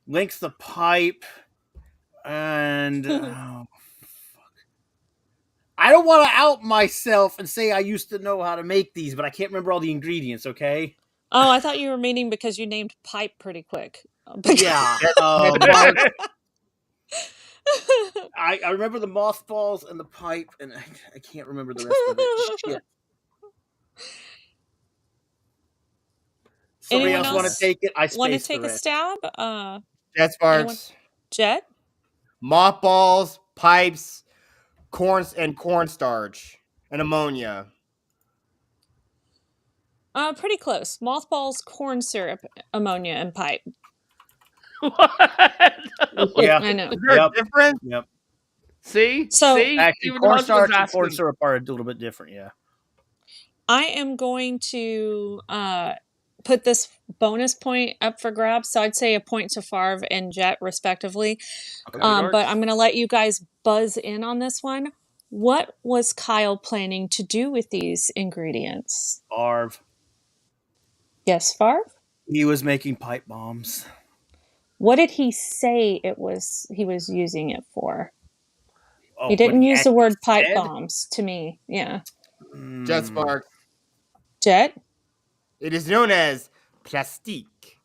length of pipe, and I don't want to out myself and say I used to know how to make these, but I can't remember all the ingredients. Okay. Oh, I thought you were meaning because you named pipe pretty quick. Yeah. I remember the mothballs and the pipe, and I can't remember the rest of it. Shit. Somebody Anyone else want to else take it? I Want to spaced take the a rest. stab? Jet Sparks, Jet? mothballs, pipes, cornstarch, and ammonia. Pretty close. Mothballs, corn syrup, ammonia, and pipe. What? Yeah. I know. Is there Yep. a difference? Yep. See? So- See? Actually, Even the husband's cornstarch and asking. corn syrup are a little bit different. Yeah. I am going to put this bonus point up for grabs. So I'd say a point to Favre and Jet, respectively. Okay, But I'm going to let you guys buzz in on this one. What was Kyle planning to do with these ingredients? Arv. Yes, Favre? He was making pipe bombs. What did he say he was using it for? Oh, He what didn't use the actually word pipe said? bombs to me. Yeah. Jet Sparks. Jet? It is known as plastique.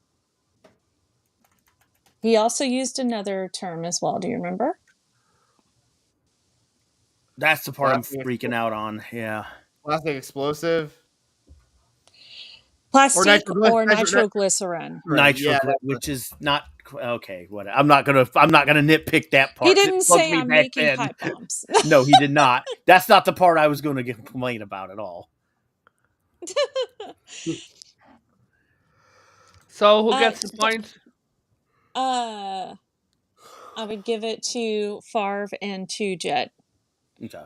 He also used another term as well. Do you remember? That's the part I'm Plastic. freaking out on. Yeah. Plastic explosive. Plastic nitroglycerin- or nitro- nitroglycerin. Nitro, Yeah, which is not okay. What? I'm not gonna nitpick that part. He 'cause it didn't bugged say me I'm back making then. pipe bombs. No, he did not. That's not the part I was going to complain about at all. So who gets the point? I would give it to Favre and to Jet. Okay.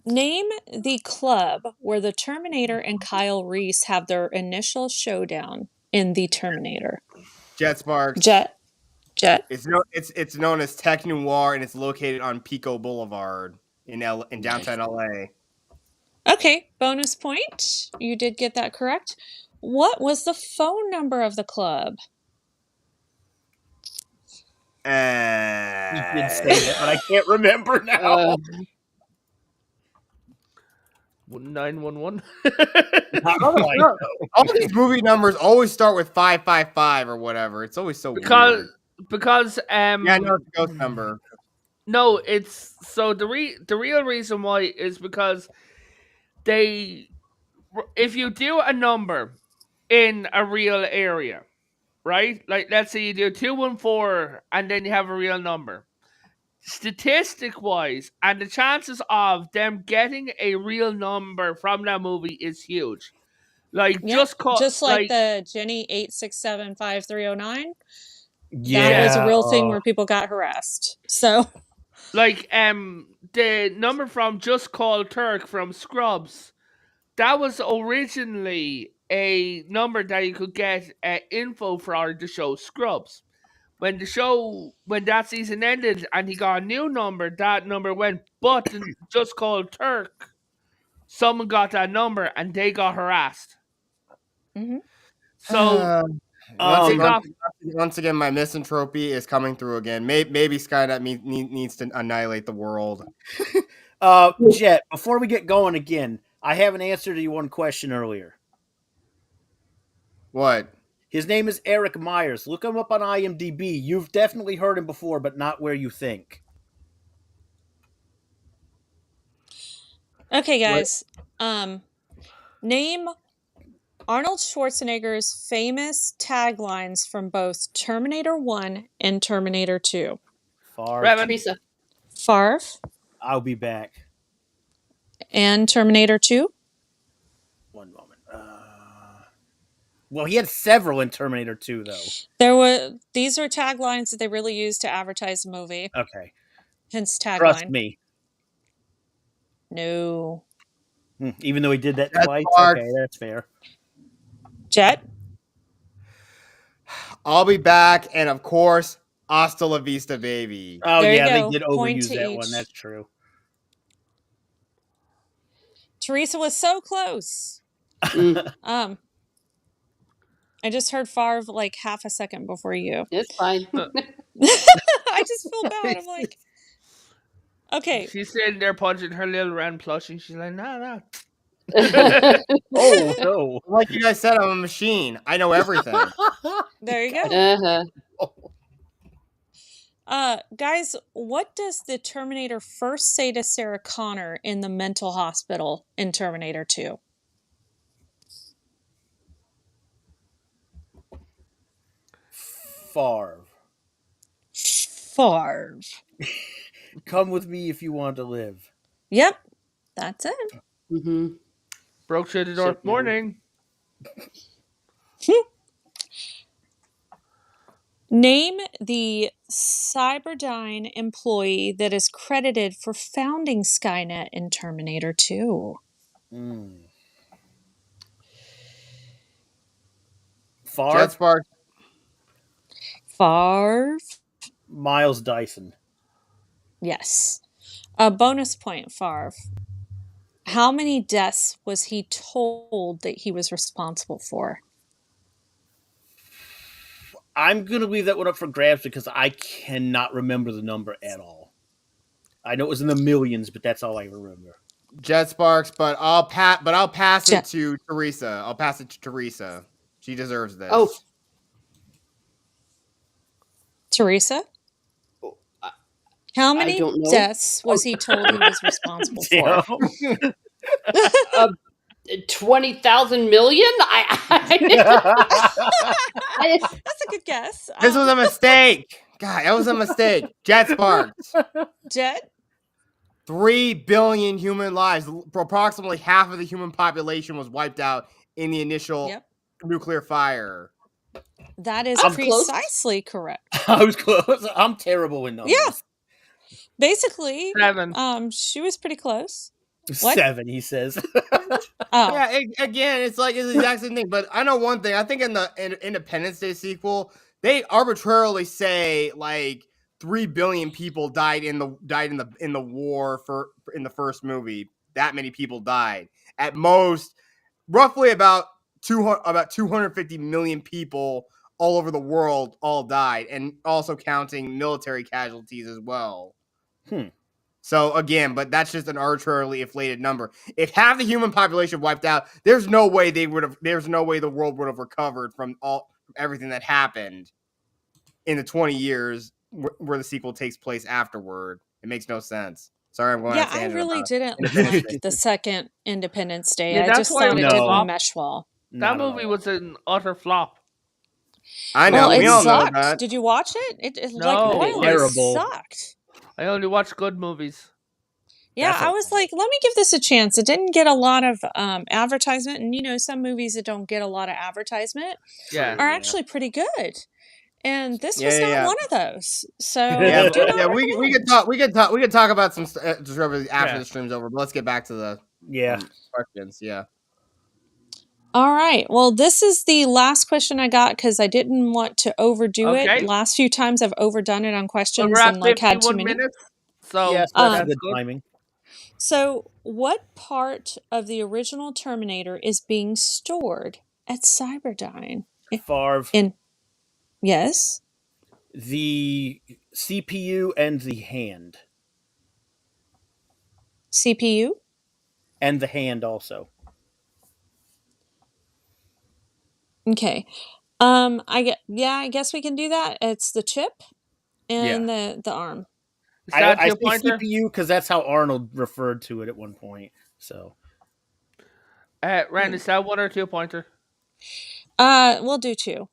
Name the club where the Terminator and Kyle Reese have their initial showdown in the Terminator. Jet Sparks. Jet. It's known as Tech Noir, and it's located on Pico Boulevard in downtown LA. Okay, bonus point. You did get that correct. What was the phone number of the club? You did say that, but I can't remember now. 911. All these movie numbers always start with 555 or whatever. It's always so weird. Because Yeah, no, it's a ghost number. No, it's so the real reason why is because if you do a number in a real area, right? Like let's say you do 214 and then you have a real number. Statistic wise, and the chances of them getting a real number from that movie is huge. Like Just like the Jenny 8675309. Yeah, That was a real thing where people got harassed. So like the number from Just Call Turk from Scrubs, that was originally a number that you could get info for the show Scrubs. When that season ended and he got a new number, that number went, but Just Called Turk, someone got that number and they got harassed. mm-hmm. So once again, my misanthropy is coming through again. Maybe Skynet needs to annihilate the world. Jet, before we get going again, I have an answer to your one question earlier. What? His name is Eric Myers. Look him up on IMDb. You've definitely heard him before, but not where you think. Okay, guys. Name Arnold Schwarzenegger's famous taglines from both Terminator 1 and Terminator 2. Teresa. Favre. I'll be back. And Terminator 2? One moment. Well, he had several in Terminator 2, though. These are taglines that they really used to advertise the movie. Okay. Hence tagline. Trust me. No. Even though he did that twice? Okay, that's fair. Jet? I'll be back, and of course, hasta la vista, baby. Oh, There you yeah, go. they did Point overuse to that each. one. That's true. Teresa was so close. I just heard Favre like half a second before you. It's fine. I just feel bad. I'm like, okay. She's sitting there punching her little Ren plushie. She's like, nah. Oh, no. Like you guys said, I'm a machine. I know everything. There you go. Uh-huh. Guys, what does the Terminator first say to Sarah Connor in the mental hospital in Terminator 2? Favre. Come with me if you want to live. Yep, that's it. Mm-hmm. Broke through the door. Morning. Name the Cyberdyne employee that is credited for founding Skynet in Terminator 2. Favre? Favre? Miles Dyson. Yes. A bonus point, Favre. How many deaths was he told that he was responsible for? I'm going to leave that one up for grabs because I cannot remember the number at all. I know it was in the millions, but that's all I remember. Jet Sparks, but I'll pass it to Teresa. I'll pass it to Teresa. She deserves this. Oh. Teresa? How many don't know. deaths was he told he was responsible for? 20,000 million? That's a good guess. This was a mistake. God, that was a mistake. Jet Sparks. Jet. 3 billion human lives. Approximately half of the human population was wiped out in the initial Yep. nuclear fire. That is I was close. precisely correct. I was close. I'm terrible with numbers. Yeah. Basically, 7. she was pretty close. What? 7, he says. Oh, Yeah, again, it's like it's the exact same thing. But I know one thing. I think in the Independence Day sequel, they arbitrarily say like 3 billion people died in the war in the first movie. That many people died. At most, roughly about 250 million people all over the world all died, and also counting military casualties as well. So again, but that's just an arbitrarily inflated number. If half the human population wiped out, there's no way the world would have recovered from everything that happened in the 20 years where the sequel takes place afterward. It makes no sense. Sorry, I'm going on a yeah, I tangent really about didn't Independence like the second Independence Day. Yeah, I that's just why it thought was it a didn't flop. mesh well. That Not at movie all. was an utter flop. I know. Well, We it all know sucked. that. Did you watch it? It like No. royally Terrible. sucked. I only watch good movies. Yeah, That's I was okay. like, let me give this a chance. It didn't get a lot of advertisement, and some movies that don't get a lot of advertisement Yeah. are Yeah. actually pretty good. And this Yeah, was yeah, not yeah. one of those. So Yeah, do not Yeah. recommend. We could talk about some just after Yeah. the stream's over. But let's get back to the Yeah. questions. Yeah. All right. Well, this is the last question I got because I didn't want to overdo it. Okay. Last few times I've overdone it on So questions we're at and had too 51 many. minutes. So Yes, that's that's good good. timing. So, what part of the original Terminator is being stored at Cyberdyne? Favre, Yes. the CPU and the hand. CPU? And the hand also. Okay. I guess we can do that. It's the chip and the arm. Is that I your say pointer? CPU because that's how Arnold referred to it at one point. So Rand, is that 1 or 2 pointer? We'll do 2.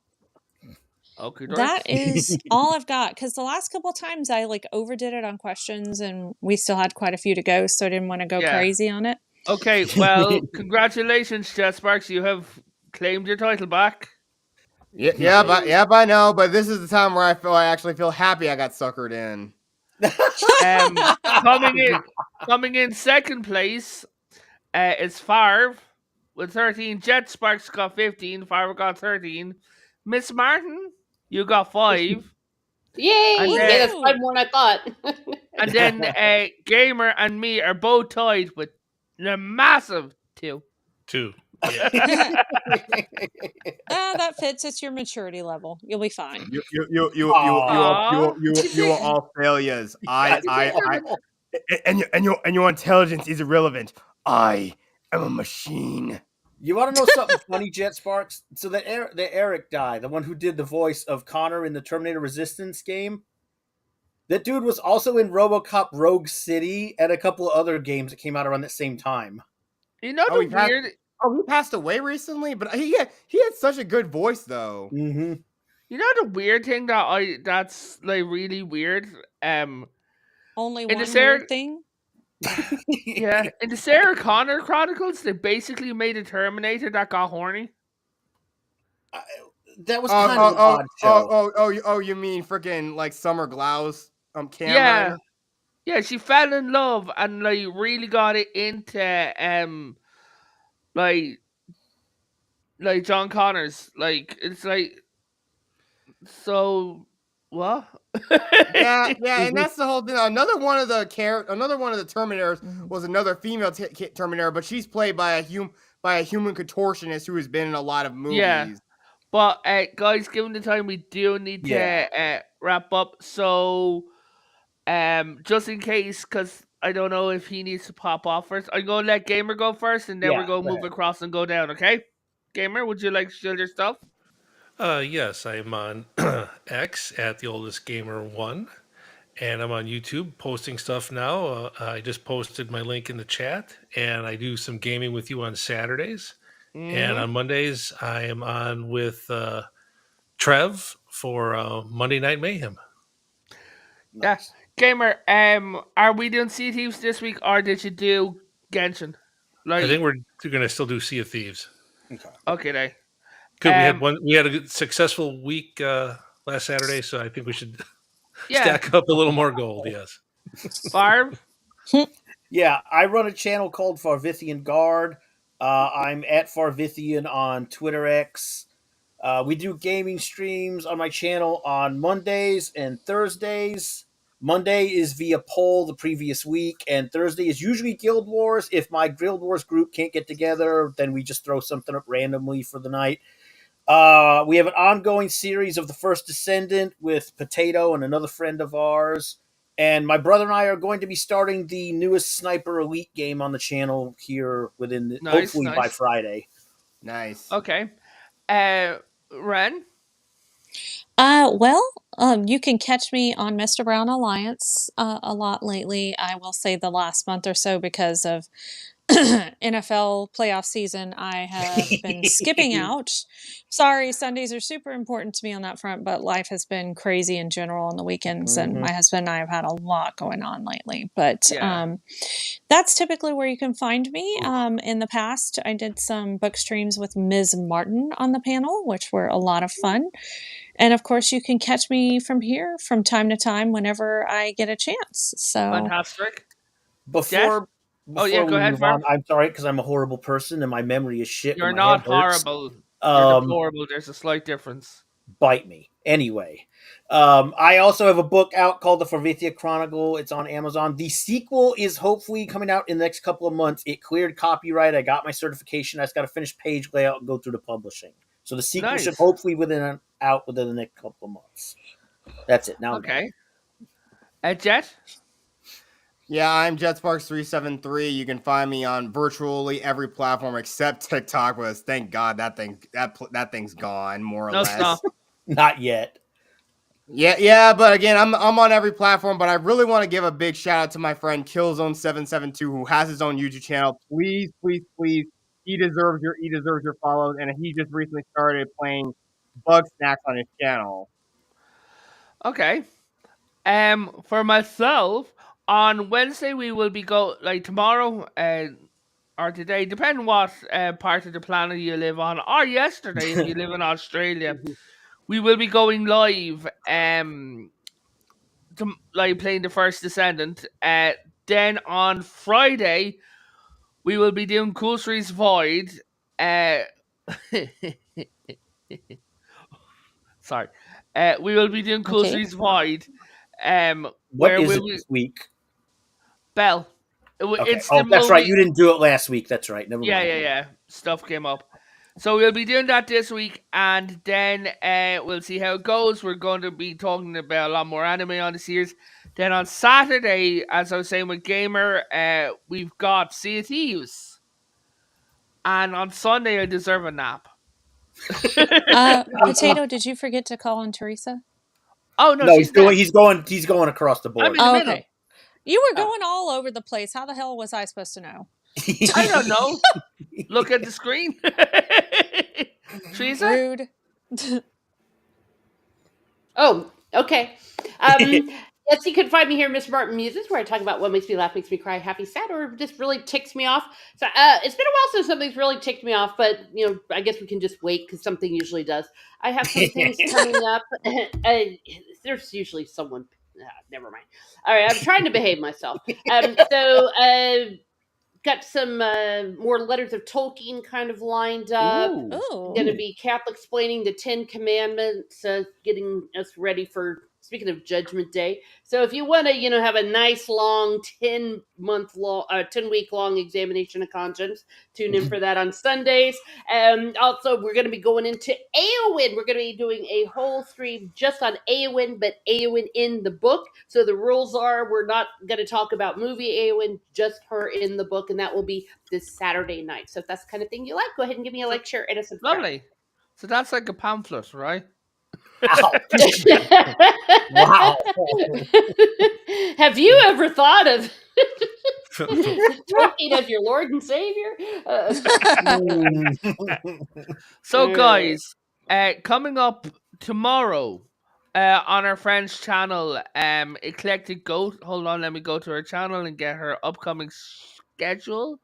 Okay, That is all I've got because the last couple of times I overdid it on questions and we still had quite a few to go, so I didn't want to go crazy on it. Okay, well, congratulations, Jet Sparks. You have claimed your title back. Yeah, I know. But this is the time where I actually feel happy I got suckered in. Coming in second place is Favre with 13. Jet Sparks got 15. Favre got 13. Miss Martin, you got 5. Yay! And Yeah, then- that's probably more than I thought. And then Gamer and me are both tied with a massive 2. 2. That fits. It's your maturity level. You'll be fine. You are all failures. And your intelligence is irrelevant. I am a machine. you want to know something funny, Jet Sparks? So the Eric guy, the one who did the voice of Connor in the Terminator Resistance game, that dude was also in RoboCop Rogue City and a couple of other games that came out around the same time. You know Oh, the weird. he passed away recently, but he had such a good voice though. Mm-hmm. You know the weird thing that's really weird. Only In the one Sarah- weird thing. Yeah, in the Sarah Connor Chronicles, they basically made a Terminator that got horny. That was kind of an odd show. You mean freaking like Summer Glau's Cameron? Yeah, she fell in love and really got it into like John Connor's. It's so what? yeah, and that's the whole thing. Another one of the Terminators was another female Terminator, but she's played by a human contortionist who has been in a lot of movies. Yeah. But guys, given the time, we do need to wrap up. So, just in case, because I don't know if he needs to pop off first, I'm going to let Gamer go first, and then we're going to move across and go down, okay? Gamer, would you like to share your stuff? Yes, I'm on X at the oldest gamer 1, and I'm on YouTube posting stuff now. I just posted my link in the chat, and I do some gaming with you on Saturdays. And Mm-hmm. on Mondays, I am on with Trev for Monday Night Mayhem. Yeah. Nice. Gamer, are we doing Sea Thieves this week, or did you do Genshin? I Like, think we're going to still do Sea of Thieves. Okay. okay, then. Good. We had a good, successful week last Saturday, so I think we should Yeah, stack up a little more gold. Yes. Barb. Yeah, I run a channel called Farvithian Guard. I'm at Farvithian on Twitter X. We do gaming streams on my channel on Mondays and Thursdays. Monday is via poll the previous week, and Thursday is usually Guild Wars. If my Guild Wars group can't get together, then we just throw something up randomly for the night. We have an ongoing series of The First Descendant with Potato and another friend of ours. And my brother and I are going to be starting the newest Sniper Elite game on the channel here within, Nice, hopefully by nice. Friday. Nice. Okay. Ren. Well, you can catch me on Mr. Brown Alliance a lot lately. I will say the last month or so because of NFL playoff season, I have been skipping out. Sorry, Sundays are super important to me on that front, but life has been crazy in general on the weekends, and Mhm. my husband and I have had a lot going on lately. But Yeah. that's typically where you can find me. In the past, I did some book streams with Ms. Martin on the panel, which were a lot of fun. And of course, you can catch me from here from time to time whenever I get a chance. So, Fantastic. Before Oh, yeah, we go ahead, move on, Barb. I'm sorry because I'm a horrible person and my memory is shit and You're my head not hurts. horrible. You're Um, deplorable. There's a slight difference. Bite me. Anyway, I also have a book out called The Farvithia Chronicle. It's on Amazon. The sequel is hopefully coming out in the next couple of months. It cleared copyright. I got my certification. I just got to finish page layout and go through the publishing. So the sequel should Nice. hopefully out within the next couple of months. That's it. Now I'm done. Okay. Jet. Yeah, I'm JetSparks373. You can find me on virtually every platform except TikTok. But thank God that thing's gone, more or No, less. it's not. Not yet. Yeah, but again, I'm on every platform. But I really want to give a big shout out to my friend Killzone772, who has his own YouTube channel. Please, please, please, he deserves your follows, and he just recently started playing Bug Snacks on his channel. Okay. For myself, on Wednesday we will be tomorrow, or today, depending what part of the planet you live on, or yesterday if you live in Australia, we will be going live. Playing The First Descendant. Then on Friday, we will be doing Cool Streets Void. Sorry. We will be doing Cool okay. Streets Void. What Where is we it will this week? Bell. Okay. It's the That's right. movie. You didn't do it last week. That's right. Never mind. Yeah. Stuff came up. So we'll be doing that this week, and then we'll see how it goes. We're going to be talking about a lot more anime on the series. Then on Saturday, as I was saying with Gamer, we've got Sea of Thieves. And on Sunday, I deserve a nap. Potato, did you forget to call on Teresa? Oh, no, No, she's not. he's going across the I'm board. in the Oh, middle. okay. You were Oh. going all over the place. How the hell was I supposed to know? I don't know. Look at the screen. Teresa? Rude. Oh, okay. Yes, you can find me here, Miss Martin Muses, where I talk about what makes me laugh, makes me cry, happy, sad, or just really ticks me off. So it's been a while since something's really ticked me off, but I guess we can just wait because something usually does. I have some things coming up. There's usually someone. Never mind. All right, I'm trying to behave myself. Got some more letters of Tolkien kind of lined up. Ooh. Oh. Going to be Catholic explaining the 10 Commandments, getting us ready for, speaking of Judgment Day. So if you want to, have a nice long 10-week long examination of conscience, tune in for that on Sundays. Also, we're going to be going into Eowyn. We're going to be doing a whole stream just on Eowyn, but Eowyn in the book. So the rules are we're not going to talk about movie Eowyn, just her in the book, and that will be this Saturday night. So if that's the kind of thing you like, go ahead and give me a like, share, and a subscribe. Lovely. So that's like a pamphlet, right? Ow. Wow. Have you ever thought of talking of your Lord and Savior? So, guys, coming up tomorrow on our friend's channel, Eclectic Goat. Hold on, let me go to her channel and get her upcoming schedule.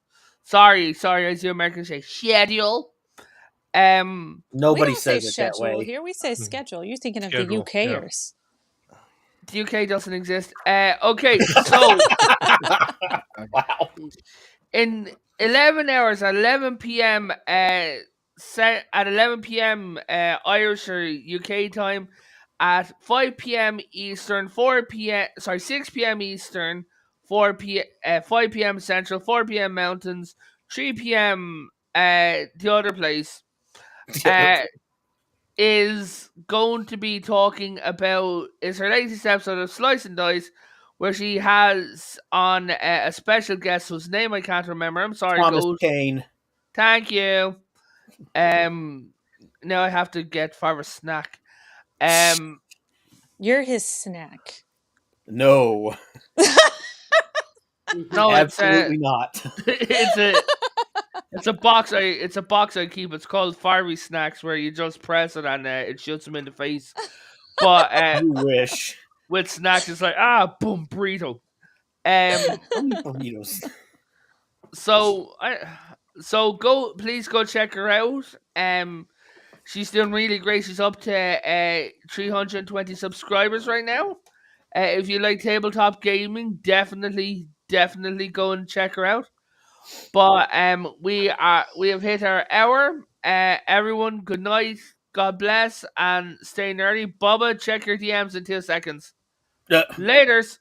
Sorry, as you Americans say, schedule. We Nobody don't say says it that schedule way. here. We say schedule. You're thinking of the Schedule, yeah. UKers. The UK doesn't exist. Okay, so Wow. in 11 hours at 11 p.m. At 11 p.m. Irish or UK time, at 5 p.m. Eastern, 6 p.m. Eastern, 5 p.m. Central, 4 p.m. Mountains, 3 p.m. The other place is going to be talking about is her latest episode of Slice and Dice, where she has on a special guest whose name I can't remember. I'm sorry, Thomas Ghost. Kane. Thank you. Now I have to get Farmer's snack. You're his snack. No, No, absolutely not. it's a box. It's a box I keep. It's called Fiery Snacks, where you just press it and it shoots them in the face. But You wish. with snacks, it's like boom, burrito. Burritos. Please go check her out. She's doing really great. She's up to 320 subscribers right now. If you like tabletop gaming, definitely go and check her out. But we have hit our hour. Everyone, good night, God bless, and stay nerdy. Bubba, check your DMs in 2 seconds. Uh, Laters.